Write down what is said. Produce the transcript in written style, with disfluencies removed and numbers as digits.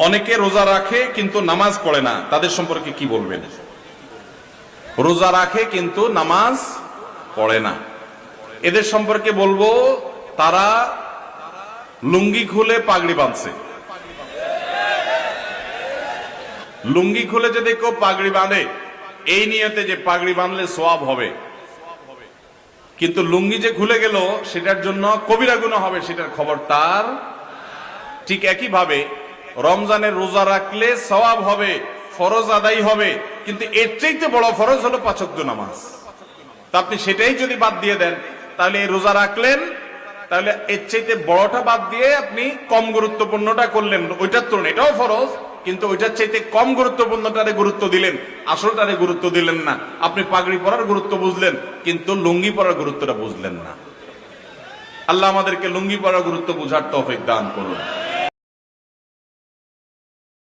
অনেকে রোজা রাখে কিন্তু নামাজ পড়ে না, তাদের সম্পর্কে কি বলবেন? রোজা রাখে কিন্তু নামাজ পড়ে না, এদের সম্পর্কে বলবো তারা লুঙ্গি খুলে পাগড়ি বাঁধছে। লুঙ্গি খুলে যদি কেউ পাগড়ি বাঁধে এই নিয়তে যে পাগড়ি বাঁধলে সওয়াব হবে, কিন্তু লুঙ্গি যে খুলে গেল সেটার জন্য কবিরা গুনাহ হবে, সেটার খবর তার। ঠিক একই ভাবে রমজানের রোজা রাখলে সওয়াব হবে, ফরজ আদায় হবে, কিন্তু এর চাইতে বড় ফরজ হলো 5 ওয়াক্ত নামাজ। তা আপনি সেটাই যদি বাদ দিয়ে দেন তাহলে এই রোজা রাখলেন, তাহলে এর চাইতে বড়টা বাদ দিয়ে আপনি কম গুরুত্বপূর্ণটা করলেন। ওইটার তুলনায় এটাও ফরজ, কিন্তু ওইটার চাইতে কম গুরুত্বপূর্ণটারে গুরুত্ব দিলেন, আসলটারে গুরুত্ব দিলেন না। আপনি পাগড়ি পরার গুরুত্ব বুঝলেন কিন্তু লুঙ্গি পরার গুরুত্বটা বুঝলেন না। আল্লাহ আমাদেরকে লুঙ্গি পরার গুরুত্ব বুঝার তৌফিক দান করুন।